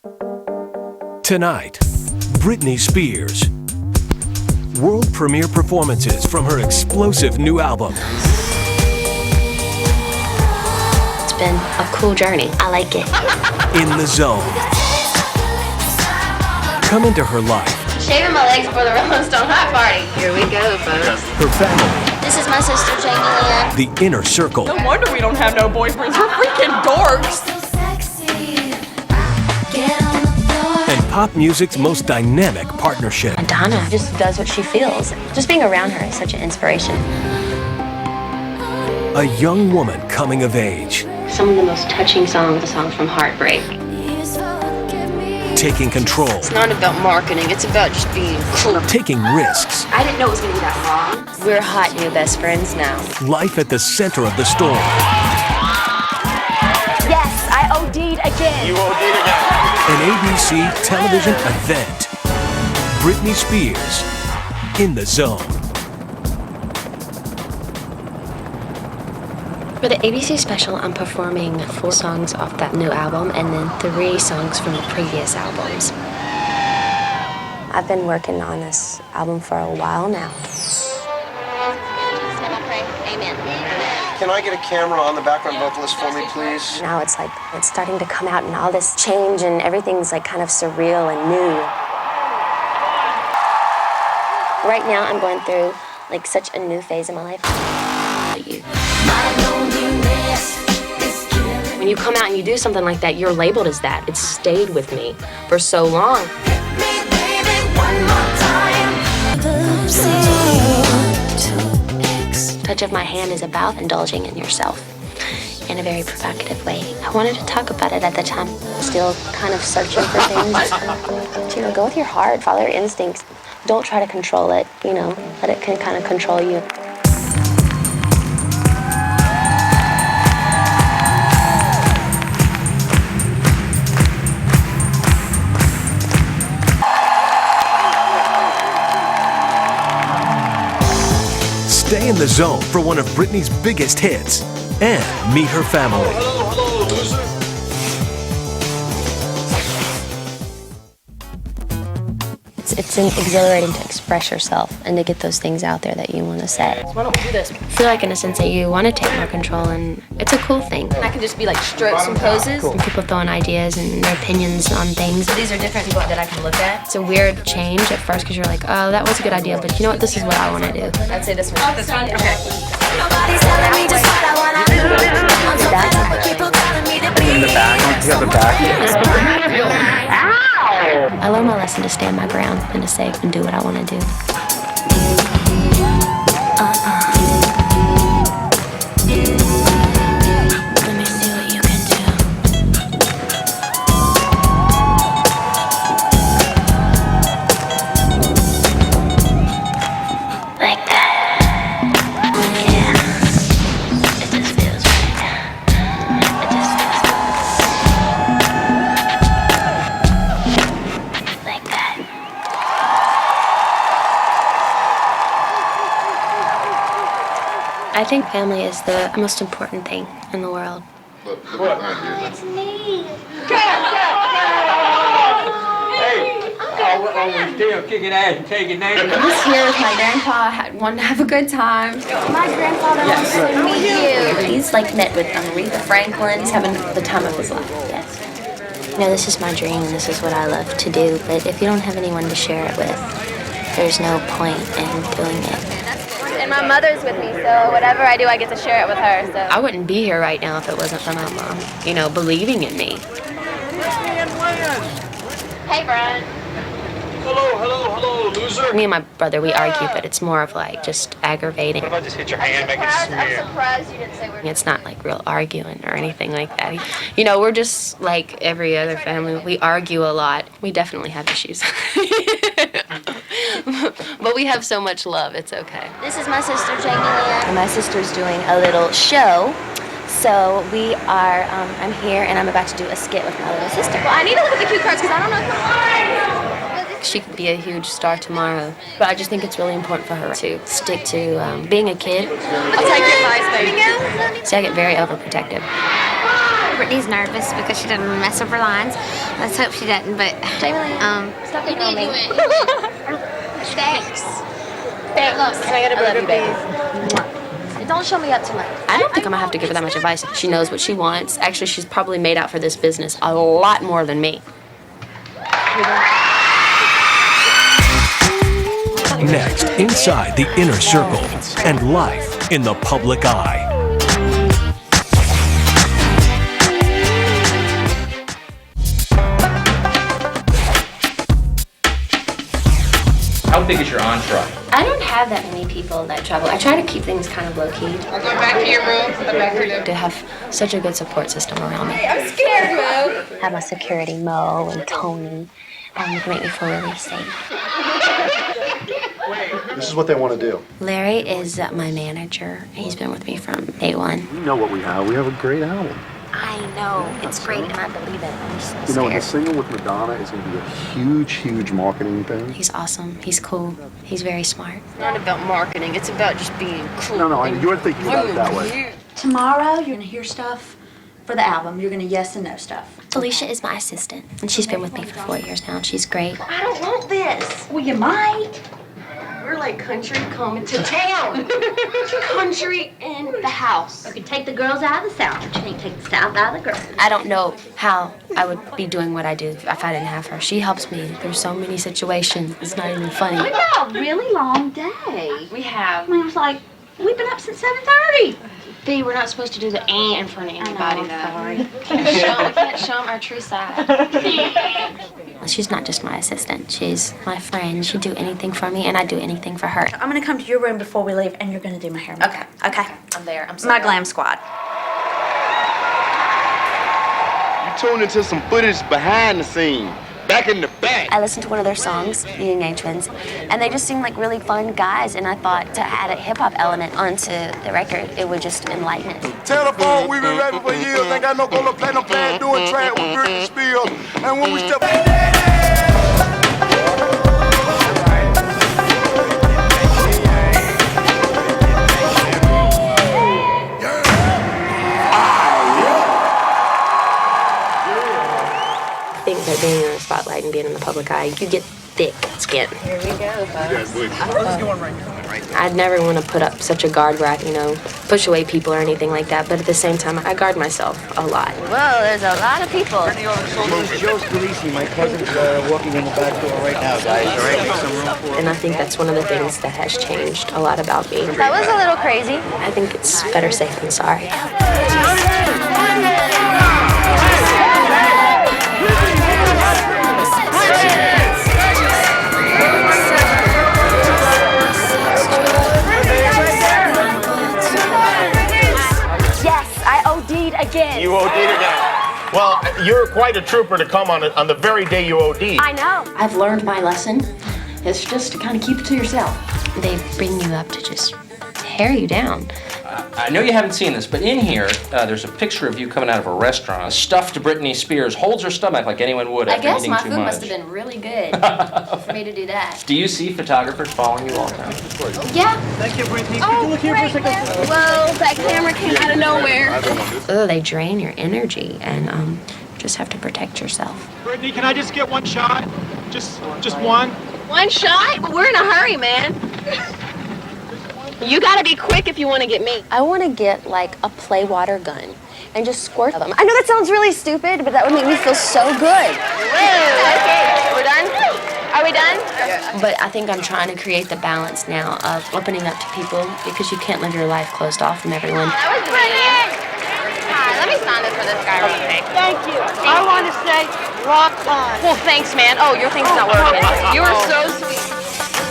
Tonight, Britney Spears. World premiere performances from her explosive new album. It's been a cool journey. I like it. In the Zone. Come into her life. Shaving my legs for the Rolling Stone Hot Party. Here we go, folks. Her family. This is my sister, Jamie Lynn. The inner circle. No wonder we don't have no boyfriends. We're freaking dorks. And pop music's most dynamic partnership. Madonna just does what she feels. Just being around her is such an inspiration. A young woman coming of age. Some of the most touching songs are songs from heartbreak. Taking control. It's not about marketing, it's about just being cool. Taking risks. I didn't know it was gonna be that long. We're hot new best friends now. Life at the center of the storm. Yes, I OD'd again. You OD'd again. An ABC television event. Britney Spears, In the Zone. For the ABC special, I'm performing 4 songs off that new album and then 3 songs from the previous albums. I've been working on this album for a while now. Amen. Can I get a camera on the background vocalist for me, please? Now it's like, it's starting to come out and all this change and everything's like kind of surreal and new. Right now I'm going through like such a new phase in my life. When you come out and you do something like that, you're labeled as that. It's stayed with me for so long. Touch of my hand is about indulging in yourself in a very provocative way. I wanted to talk about it at the time. Still kind of searching for things. You know, go with your heart, follow your instincts. Don't try to control it, you know, let it can kind of control you. Stay in the zone for one of Britney's biggest hits and meet her family. Hello, loser. It's exhilarating to express yourself and to get those things out there that you want to say. Why don't we do this? I feel like in a sense that you want to take more control and it's a cool thing. I can just be like strokes and poses. And people throwing ideas and their opinions on things. So these are different people that I can look at. It's a weird change at first because you're like, oh, that was a good idea, but you know what, this is what I want to do. I'd say this one. This one? Okay. In the back, you have the back. I learned my lesson to stand my ground and to say and do what I want to do. Let me see what you can do. Like that. Yeah. It just feels right. It just feels like that. I think family is the most important thing in the world. It's me. We're still kicking ass and taking names. I was here with my grandpa, wanted to have a good time. My grandfather wants to meet you. He's like met with Aretha Franklin. He's having the time of his life. Yes. You know, this is my dream. This is what I love to do. But if you don't have anyone to share it with, there's no point in doing it. And my mother's with me, so whatever I do, I get to share it with her. So I wouldn't be here right now if it wasn't for my mom, you know, believing in me. Hey, Brian. Hello, loser. Me and my brother, we argue, but it's more of like just aggravating. What if I just hit your hand, make it I'm smear? surprised you didn't say we're. It's not like real arguing or anything like that. You know, we're just like every other family. We argue a lot. We definitely have issues. But we have so much love, it's okay. This is my sister, Jamie Lynn. My sister's doing a little show. So we are, I'm here and I'm about to do a skit with my little sister. Well, I need to look at the cue cards because I don't know. She could be a huge star tomorrow. But I just think it's really important for her to stick to being a kid. I'll take your advice, baby. See, I get very overprotective. Brittany's nervous because she doesn't mess up her lines. Let's hope she doesn't, but... Stop picking on me. Thanks. Look, can I get a love you, baby? Don't show me up too much. I don't think I'm gonna have to give her that much advice. She knows what she wants. Actually, she's probably made out for this business a lot more than me. Next, inside the inner circle and life in the public eye. How big is your entourage? I don't have that many people that travel. I try to keep things kind of low-key. I'll go back to your room. Go back to your To have such a good support system around me. I'm scared, Mo. Have my security, Mo and Tony, and make me feel really safe. This is what they want to do. Larry is my manager. He's been with me from day one. You know what we have. We have a great album. I know. It's great, and I believe it. I'm so You know, the scared. single with Madonna is going to be a huge, huge marketing thing. He's awesome. He's cool. He's very smart. It's not about marketing. It's about just being cool. No, you're thinking about it that way. Tomorrow, you're gonna hear stuff for the album. You're gonna yes and no stuff. Felicia is my assistant, and she's been with me for 4 years now, and she's great. I don't want this. Well, you might. We're like country coming to town. Country in the house. You can take the girls out of the South, but you can't take the South out of the girls. I don't know how I would be doing what I do if I didn't have her. She helps me through so many situations. It's not even funny. We've had a really long day. We have. I mean, it was like, we've been up since 7:30. B, we're not supposed to do the in front of anybody, I know, though. sorry. We can't show them our true side. She's not just my assistant. She's my friend. She'd do anything for me, and I'd do anything for her. I'm gonna come to your room before we leave, and you're gonna do my hair. Okay. Okay. I'm there. I'm My glam squad. You tuned into some footage behind the scene, back in the back. I listened to one of their songs, the Yang Twins, and they just seemed like really fun guys, and I thought to add a hip-hop element onto the record, it would just enlighten it. Telephone, we been rapping for years. Ain't got no gonna play no plan, doing track with Britney Spears. And when we step I think that being in the spotlight and being in the public eye, you get thick skin. Here we go, folks. I'd never want to put up such a guard where I, push away people or anything like that, but at the same time, I guard myself a lot. Whoa, there's a lot of people. Joe Scalisi, my cousin's walking in the back door right now, guys. All right, make some room for And I think that's one of the things that has changed a lot about me. That was a little crazy. I think it's better safe than sorry. Again. You OD'd again. Well, you're quite a trooper to come on the very day you OD'd. I know. I've learned my lesson. It's just to kind of keep it to yourself. They bring you up to just tear you down. I know you haven't seen this, but in here, there's a picture of you coming out of a restaurant. A stuffed Britney Spears holds her stomach like anyone would after eating too much. been really good for me to do that. Do you see photographers following you all the time? Yeah. Thank you, Britney. Oh, great. Whoa, that camera came out of nowhere. They drain your energy, and just have to protect yourself. Brittany, can I just get one shot? Just one? One shot? But we're in a hurry, man. You gotta be quick if you want to get me. I want to get like a play water gun and just squirt them. I know that sounds really stupid, but that would make me feel so good. Okay, we're done? Are we done? But I think I'm trying to create the balance now of opening up to people because you can't live your life closed off from everyone. That was brilliant. Hi, let me sign this for this guy real quick. Thank you. I want to say rock on. Well, thanks, man. Oh, your thing's not working. You were so sweet.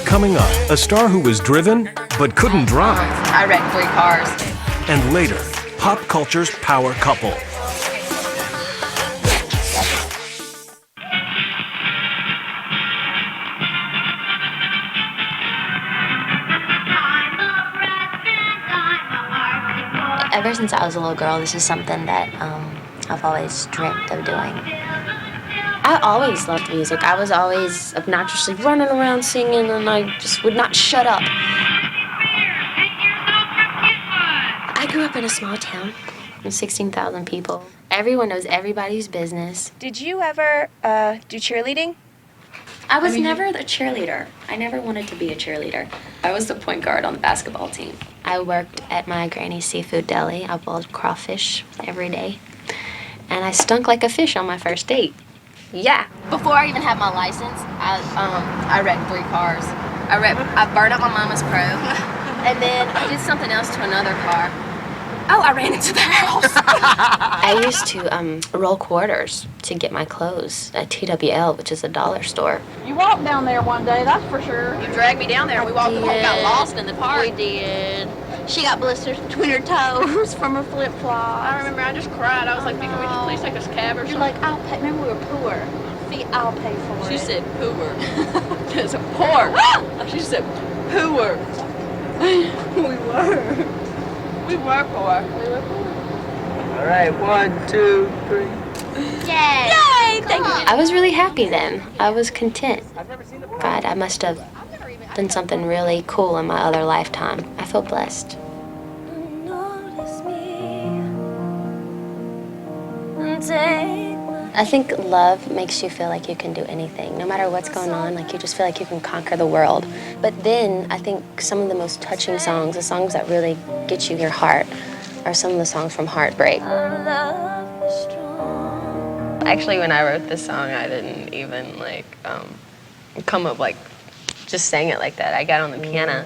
Coming up, a star who was driven but couldn't drive. I wrecked 3 cars. And later, pop culture's power couple. Ever since I was a little girl, this is something that I've always dreamt of doing. I always loved music. I was always obnoxiously running around singing, and I just would not shut up. I grew up in a small town, 16,000 people. Everyone knows everybody's business. Did you ever do cheerleading? I was never the cheerleader. I never wanted to be a cheerleader. I was the point guard on the basketball team. I worked at my granny's seafood deli. I boiled crawfish every day. And I stunk like a fish on my first date. Yeah. Before I even had my license, I wrecked 3 cars. I burned up my mama's Pro. And then I did something else to another car. Oh, I ran into the house. I used to roll quarters to get my clothes at TWL, which is a dollar store. You walked down there one day, that's for sure. You dragged me down there and we walked home, got lost in the park. We did. She got blisters between her toes from her flip-flops. I remember I just cried. I was like, can we just please take us a cab or something? You're like, I'll pay. Remember, we were poor. See, I'll pay for it. She said poor. She said poor. She said poor. We were. We were poor. All right, 1, 2, 3. Yay! Yay! Thank you. I was really happy then. I was content. God, I must have done something really cool in my other lifetime. I feel blessed. I think love makes you feel like you can do anything. No matter what's going on, like you just feel like you can conquer the world. But then I think some of the most touching songs, the songs that really get you your heart, are some of the songs from Heartbreak. Actually, when I wrote this song, I didn't even come up just sang it like that. I got on the piano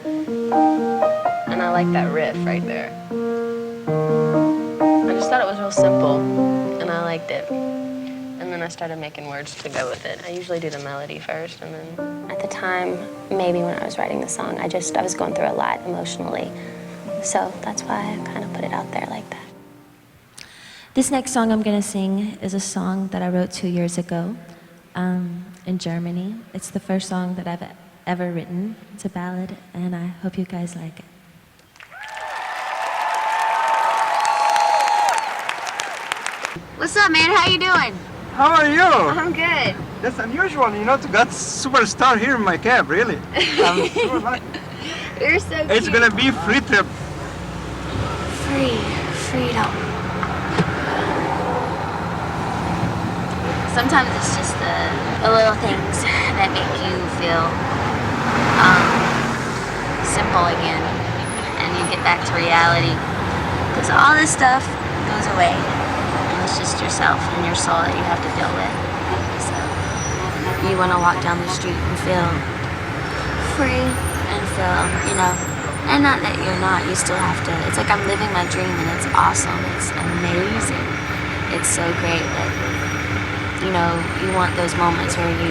and I like that riff right there. I just thought it was real simple and I liked it. And then I started making words to go with it. I usually do the melody first, and then at the time, maybe when I was writing the song, I was going through a lot emotionally. So that's why I kind of put it out there like that. This next song I'm gonna sing is a song that I wrote 2 years ago in Germany. It's the first song that I've ever written. It's a ballad, and I hope you guys like it. What's up, man? How you doing? How are you? I'm good. That's unusual, to get superstar here in my cab, really. I'm so lucky. You're so cute. It's gonna be free trip. Freedom. Sometimes it's just the little things that make you feel simple again, and you get back to reality. Because all this stuff goes away. It's just yourself and your soul that you have to deal with. So you want to walk down the street and feel free and feel, and not that you're not, you still have to. It's like I'm living my dream and it's awesome. It's amazing. It's so great that, you want those moments where you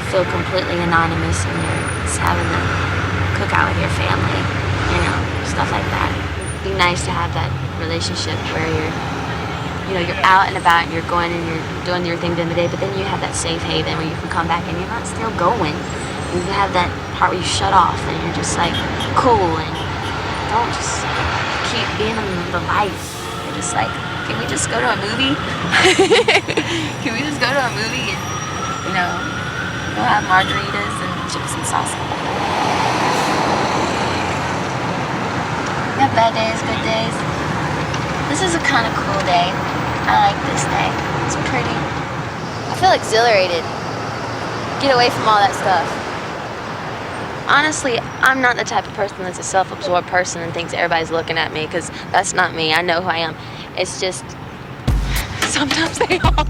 feel completely anonymous and you're just having to cook out with your family, stuff like that. It'd be nice to have that relationship where you're out and about and you're going and you're doing your thing during the day, but then you have that safe haven where you can come back and you're not still going. You have that part where you shut off and you're just cool and don't just keep being in the light. You're just can we just go to a movie? Can we just go to a movie and, go have margaritas and chips and salsa? We have bad days, good days. This is a kind of cool day. I like this day. It's pretty. I feel exhilarated. Get away from all that stuff. Honestly, I'm not the type of person that's a self-absorbed person and thinks everybody's looking at me, because that's not me. I know who I am. It's just, sometimes they are.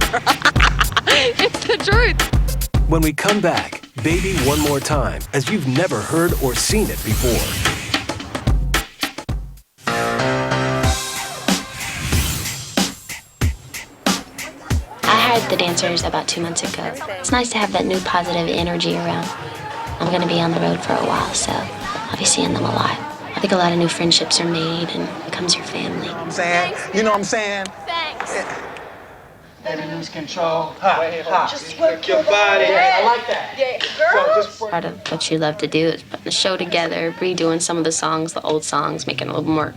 It's the truth. When we come back, Baby One More Time, as you've never heard or seen it before. The dancers about 2 months ago. It's nice to have that new positive energy around. I'm going to be on the road for a while, so I'll be seeing them a lot. I think a lot of new friendships are made and becomes your family. I'm saying, you know what I'm saying? Thanks. Baby, lose control. Just work your body. I like that. Yeah, girls. Part of what you love to do is putting the show together, redoing some of the songs, the old songs, making it a little more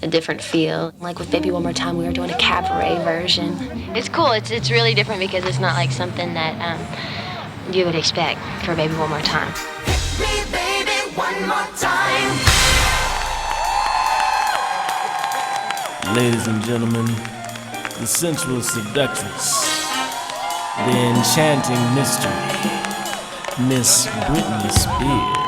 a different feel. Like with Baby One More Time, we were doing a cabaret version. It's cool. It's really different because it's not like something that you would expect for Baby One More Time. Me, baby, one more time. Ladies and gentlemen, the sensual seductress, the enchanting mystery, Miss Britney Spears.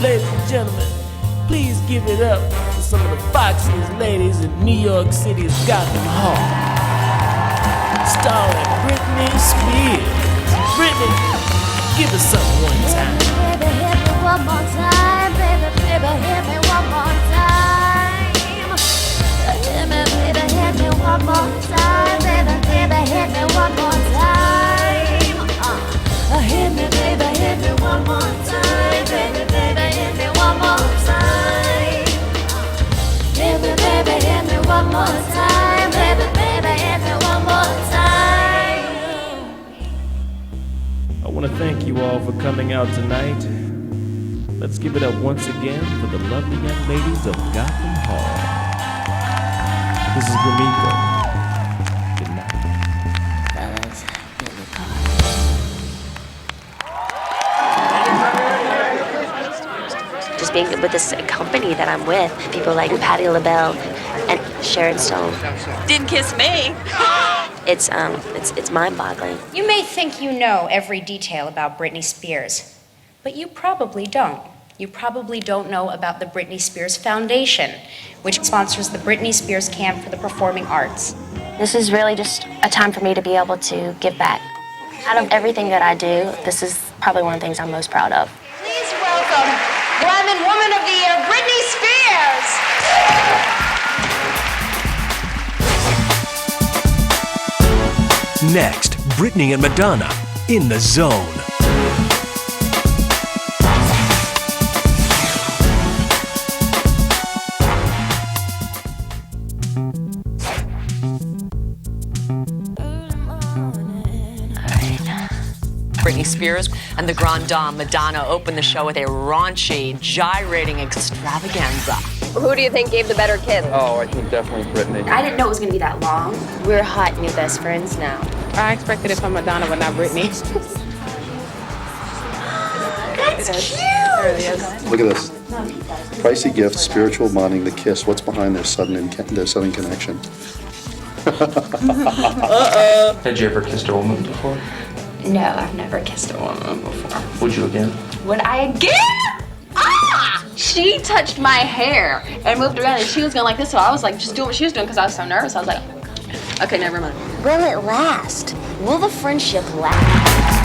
Ladies and gentlemen, please give it up for some of the foxiest ladies in New York City's Gotham Hall. Starring Britney Spears. Britney, give us something one time. Baby, hit me one more time. Baby, baby, hit me one more time. Hit me, baby, hit me one more time. Baby, baby, hit me one more time. Hit me, baby, hit me one more time. Baby, baby, hit me one more time. Hit me, baby, hit me one more time. Baby, baby, hit me one more time. I want to thank you all for coming out tonight. Let's give it up once again for the lovely young ladies of Gotham Hall. This is Gramiko. Good night. Fellas, get in the car. Just being with this company that I'm with, people like Patti LaBelle and Sharon Stone. Didn't kiss me. It's mind-boggling. You may think you know every detail about Britney Spears, but you probably don't. You probably don't know about the Britney Spears Foundation, which sponsors the Britney Spears Camp for the Performing Arts. This is really just a time for me to be able to give back. Out of everything that I do, this is probably one of the things I'm most proud of. Please welcome Grammy Woman of the Year, Britney Spears! Next, Britney and Madonna in the zone. Britney Spears and the Grande Dame Madonna opened the show with a raunchy, gyrating extravaganza. Who do you think gave the better kiss? Oh, I think definitely Britney. I didn't know it was going to be that long. We're hot new best friends now. I expected it from Madonna, but not Britney. That's cute! Look at this. Pricey gift, spiritual bonding, the kiss. What's behind their sudden connection? Had you ever kissed a woman before? No, I've never kissed a woman before. Would you again? Would I again? Ah! She touched my hair and moved around, and she was going like this, so I was like just doing what she was doing because I was so nervous. I was like, okay, never mind. Will it last? Will the friendship last?